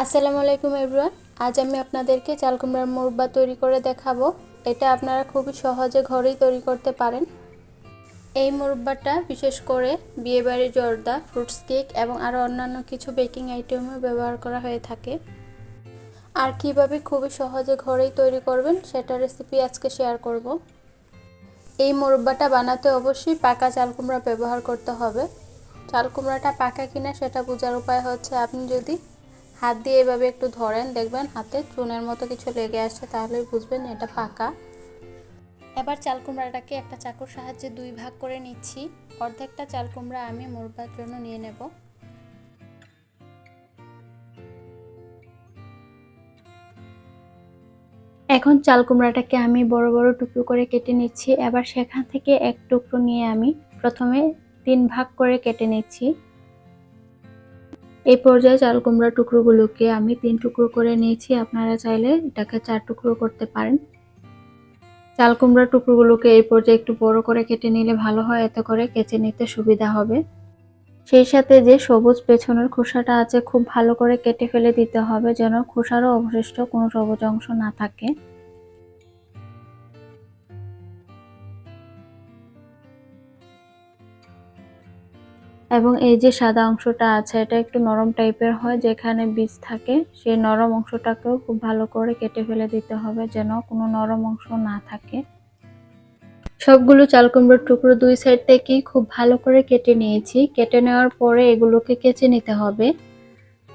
আসসালামু আলাইকুম এভরিওয়ান। আজ আমি আপনাদেরকে চাল কুমড়ার মুরব্বা তৈরি করে দেখাবো। এটা আপনারা খুবই সহজে ঘরেই তৈরি করতে পারেন। এই মুরব্বাটা বিশেষ করে বিয়েবাড়ির জর্দা, ফ্রুটস কেক এবং আরও অন্যান্য কিছু বেকিং আইটেমও ব্যবহার করা হয়ে থাকে। আর কিভাবে খুবই সহজে ঘরেই তৈরি করবেন সেটা রেসিপি আজকে শেয়ার করব। এই মুরব্বাটা বানাতে অবশ্যই পাকা চাল কুমড়া ব্যবহার করতে হবে। চাল কুমড়াটা পাকা কিনা সেটা বোঝার উপায় হচ্ছে আপনি যদি হাত দিয়ে এভাবে একটু ধরেন, দেখবেন হাতে চুনের মতো কিছু লেগে আসছে, তাহলেই বুঝবেন এটা পাকা। এবার চাল কুমড়াটাকে একটা চাকুর সাহায্যে দুই ভাগ করে নিচ্ছি। অর্ধেকটা চাল কুমড়া আমি মুরব্বার জন্য নিয়ে নেব। এখন চাল কুমড়াটাকে আমি বড় বড় টুকরো করে কেটে নিচ্ছি। এবার সেখান থেকে এক টুকরো নিয়ে আমি প্রথমে 3 ভাগ করে কেটে নিচ্ছি। এই পর্যায়ে চাল কুমড়ার টুকরোগুলোকে আমি 3 টুকরো করে নিয়েছি। আপনারা চাইলে এটাকে 4 টুকরো করতে পারেন। চাল কুমড়ার টুকরোগুলোকে এই পর্যায়ে একটু বড় করে কেটে নিলে ভালো হয়, এতে করে কেচে নিতে সুবিধা হবে। সেই সাথে যে সবুজ পেছনের খোসাটা আছে খুব ভালো করে কেটে ফেলে দিতে হবে, যেন খোসারও অবশিষ্ট কোনো সবুজ অংশ না থাকে। এবং এই যে সাদা অংশটা আছে এটা একটু নরম টাইপের হয়, যেখানে বীজ থাকে সেই নরম অংশটাকেও খুব ভালো করে কেটে ফেলে দিতে হবে, যেন কোনো নরম অংশ না থাকে। সবগুলো চাল কুমড়োর টুকরো দুই সাইড থেকেই খুব ভালো করে কেটে নিয়েছি। কেটে নেওয়ার পরে এগুলোকে কেচে নিতে হবে।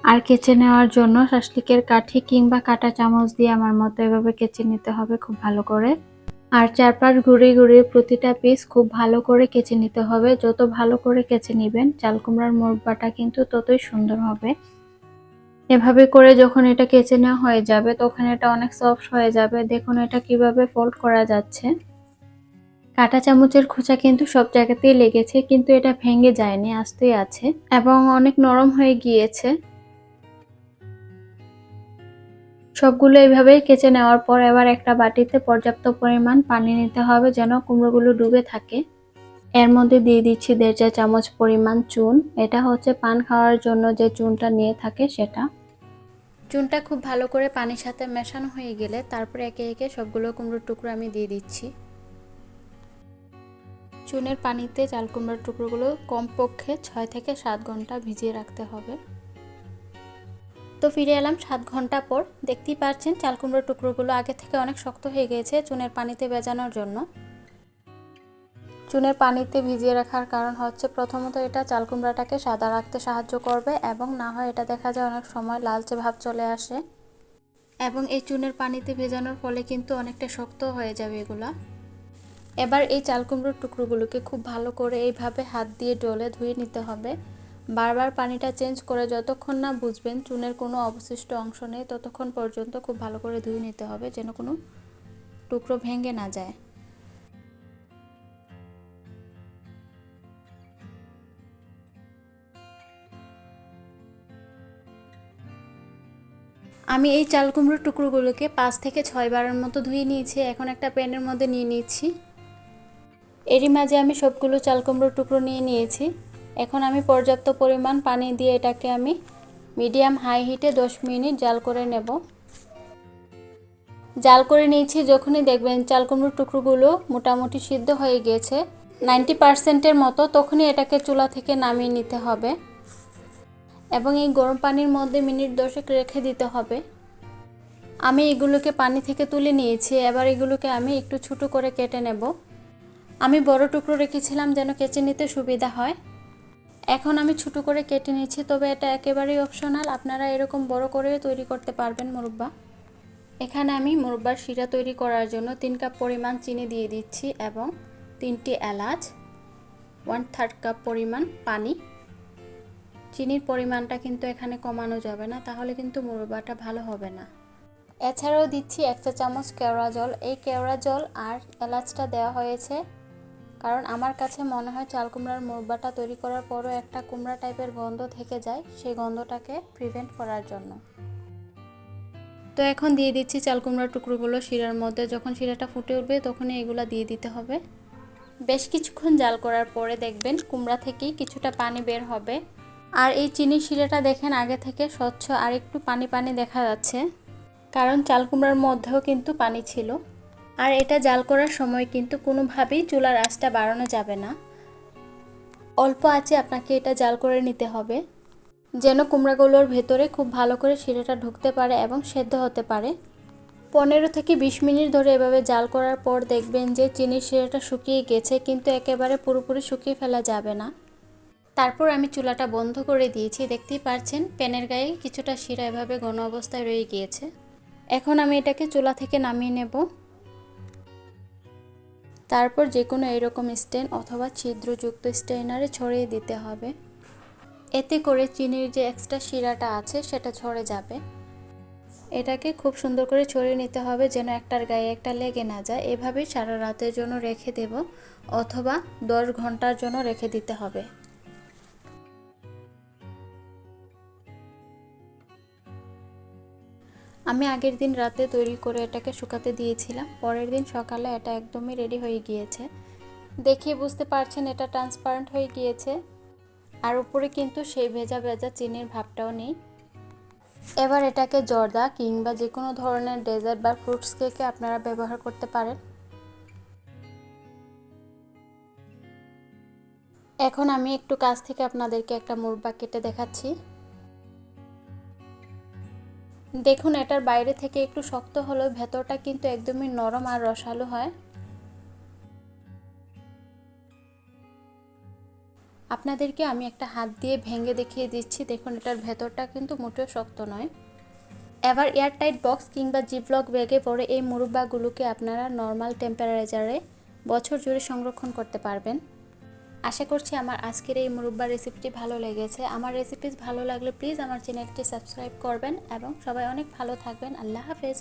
আর কেচে নেওয়ার জন্য শাসলিকের কাঠি কিংবা কাঁটা চামচ দিয়ে আমার মতো এভাবে কেচে নিতে হবে খুব ভালো করে। আর চারপাশ ঘুরিয়ে ঘুরিয়ে প্রতিটা পিস খুব ভালো করে কেচে নিতে হবে। যত ভালো করে কেচে নেবেন চাল কুমড়ার মুরব্বাটা কিন্তু ততই সুন্দর হবে। এভাবে করে যখন এটা কেচে নেওয়া হয়ে যাবে তখন এটা অনেক সফট হয়ে যাবে। দেখুন এটা কিভাবে ফোল্ড করা যাচ্ছে। কাঁটা চামচের খোঁচা কিন্তু সব জায়গাতেই লেগেছে, কিন্তু এটা ভেঙে যায়নি, আস্তেই আছে এবং অনেক নরম হয়ে গিয়েছে। সবগুলো এইভাবে কেচে নেওয়ার পর এবার একটা বাটিতে পর্যাপ্ত পরিমাণ পানি নিতে হবে, যেন কুমড়োগুলো ডুবে থাকে। এর মধ্যে দিয়ে দিচ্ছি 1.5 চা চামচ পরিমাণ চুন। এটা হচ্ছে পান খাওয়ার জন্য যে চুনটা নিয়ে থাকে সেটা। চুনটা খুব ভালো করে পানির সাথে মেশানো হয়ে গেলে তারপরে একে একে সবগুলো কুমড়োর টুকরো আমি দিয়ে দিচ্ছি। চুনের পানিতে চাল কুমড়োর টুকরোগুলো কমপক্ষে 6 থেকে 7 ঘন্টা ভিজিয়ে রাখতে হবে। তো ফিরে এলাম 7 ঘন্টা পর। দেখতেই পাচ্ছেন চাল কুমড়োর টুকরোগুলো আগে থেকে অনেক শক্ত হয়ে গিয়েছে চুনের পানিতে ভেজানোর জন্য। চুনের পানিতে ভিজিয়ে রাখার কারণ হচ্ছে প্রথমত এটা চাল কুমড়াটাকে সাদা রাখতে সাহায্য করবে, এবং না হয় এটা দেখা যায় অনেক সময় লালচে ভাব চলে আসে, এবং এই চুনের পানিতে ভেজানোর ফলে কিন্তু অনেকটা শক্ত হয়ে যাবে এগুলা। এবার এই চাল কুমড়োর টুকরোগুলোকে খুব ভালো করে এইভাবে হাত দিয়ে ডলে ধুয়ে নিতে হবে। বারবার পানিটা চেঞ্জ করে যতক্ষণ না বুঝবেন চুনের কোনো অবশিষ্ট অংশ নেই ততক্ষণ পর্যন্ত খুব ভালো করে ধুয়ে নিতে হবে, যেন কোনো টুকরো ভেঙে না যায়। আমি এই চাল কুমড়োর টুকরোগুলোকে 5 থেকে 6 বারের মতো ধুয়ে নিয়েছি। এখন একটা প্যানের মধ্যে নিয়ে নিচ্ছি। এরই মাঝে আমি সবগুলো চাল কুমড়োর টুকরো নিয়ে নিয়েছি। এখন আমি পর্যাপ্ত পরিমাণ পানি দিয়ে এটাকে আমি মিডিয়াম হাই হিটে 10 মিনিট জাল করে নেব। জাল করে নিয়েছি। যখনই দেখবেন চাল কুমড়োর টুকরোগুলো মোটামুটি সিদ্ধ হয়ে গিয়েছে 90%-এর মতো, তখনই এটাকে চুলা থেকে নামিয়ে নিতে হবে এবং এই গরম পানির মধ্যে মিনিট 10 রেখে দিতে হবে। আমি এগুলোকে পানি থেকে তুলে নিয়েছি। এবার এগুলোকে আমি একটু ছোট করে কেটে নেব। আমি বড় টুকরো রেখেছিলাম যেন কেচে নিতে সুবিধা হয়। এখন আমি ছোট করে কেটে নিচ্ছি, তবে এটা একেবারেই অপশনাল, আপনারা এরকম বড় করেও তৈরি করতে পারবেন মুরব্বা। এখানে আমি মুরব্বার শিরা তৈরি করার জন্য 3 কাপ পরিমাণ চিনি দিয়ে দিচ্ছি এবং 3টি এলাচ, 1/3 কাপ পরিমাণ পানি। চিনির পরিমাণটা কিন্তু এখানে কমানো যাবে না, তাহলে কিন্তু মুরব্বাটা ভালো হবে না। এছাড়াও দিচ্ছি 1 চা চামচ কেওড়া জল। এই কেওড়া জল আর এলাচটা দেওয়া হয়েছে কারণ আমার কাছে মনে হয় চাল কুমড়ার মুরব্বাটা তৈরি করার পরও একটা কুমড়া টাইপের গন্ধ থেকে যায়, সেই গন্ধটাকে প্রিভেন্ট করার জন্য। তো এখন দিয়ে দিচ্ছি চাল কুমড়ার টুকরোগুলো শিরার মধ্যে। যখন শিরাটা ফুটে উঠবে তখনই এগুলা দিয়ে দিতে হবে। বেশ কিছুক্ষণ জাল করার পরে দেখবেন কুমড়া থেকেই কিছুটা পানি বের হবে। আর এই চিনির শিরাটা দেখেন আগে থেকে স্বচ্ছ আর একটু পানি পানি দেখা যাচ্ছে, কারণ চাল কুমড়ার মধ্যেও কিন্তু পানি ছিল। আর এটা জাল করার সময় কিন্তু কোনোভাবেই চুলার আঁচটা বাড়ানো যাবে না, অল্প আঁচে আপনাকে এটা জাল করে নিতে হবে, যেন কুমড়াগুলোর ভেতরে খুব ভালো করে শিরাটা ঢুকতে পারে এবং সেদ্ধ হতে পারে। 15 থেকে 20 মিনিট ধরে এভাবে জাল করার পর দেখবেন যে চিনির শিরাটা শুকিয়ে গেছে, কিন্তু একেবারে পুরোপুরি শুকিয়ে ফেলা যাবে না। তারপর আমি চুলাটা বন্ধ করে দিয়েছি। দেখতেই পাচ্ছেন প্যানের গায়ে কিছুটা শিরা এভাবে ঘন অবস্থায় রয়ে গিয়েছে। এখন আমি এটাকে চুলা থেকে নামিয়ে নেব। তারপর যে কোনো এরকম স্ট্যান্ড অথবা ছিদ্রযুক্ত স্ট্রেনারে ছড়িয়ে দিতে হবে। এতে করে চিনির যে এক্সট্রা শিরাটা আছে সেটা ঝরে যাবে। এটাকে খুব সুন্দর করে ছড়িয়ে নিতে হবে যেন একটার গায়ে একটা লেগে না যায়। এভাবেই সারা রাতের জন্য রেখে দেব অথবা 10 ঘন্টার জন্য রেখে দিতে হবে। আমি আগের দিন রাতে তৈরি করে এটাকে শুকাতে দিয়েছিলাম, পরের দিন সকালে এটা একদমই রেডি হয়ে গিয়েছে। দেখে বুঝতে পারছেন এটা ট্রান্সপারেন্ট হয়ে গিয়েছে, আর উপরে কিন্তু সেই ভেজা ভেজা চিনির ভাবটাও নেই। এবার এটাকে জর্দা কিংবা যে কোনো ধরনের ডেজার্ট বা ফ্রুটস কেকে আপনারা ব্যবহার করতে পারেন। এখন আমি একটু কাছ থেকে আপনাদেরকে একটা মুরব্বা কেটে দেখাচ্ছি। দেখুন এটার বাইরে থেকে একটু শক্ত হলেও ভেতরটা কিন্তু একদমই নরম আর রসালো হয়। আপনাদেরকে আমি একটা হাত দিয়ে ভেঙে দেখিয়ে দিচ্ছি। দেখুন এটার ভেতরটা কিন্তু মোটেও শক্ত নয়। এবার এয়ারটাইট বক্স কিংবা জিপলক ব্যাগে পরে এই মুরব্বাগুলোকে আপনারা নর্মাল টেম্পারেচারে বছর জুড়ে সংরক্ষণ করতে পারবেন। আশা করছি আমার আজকের এই মুরব্বা রেসিপিটি ভালো লেগেছে। আমার রেসিপি ভালো লাগলে প্লিজ আমার চ্যানেলটি সাবস্ক্রাইব করবেন এবং সবাই অনেক ভালো থাকবেন। আল্লাহ হাফেজ।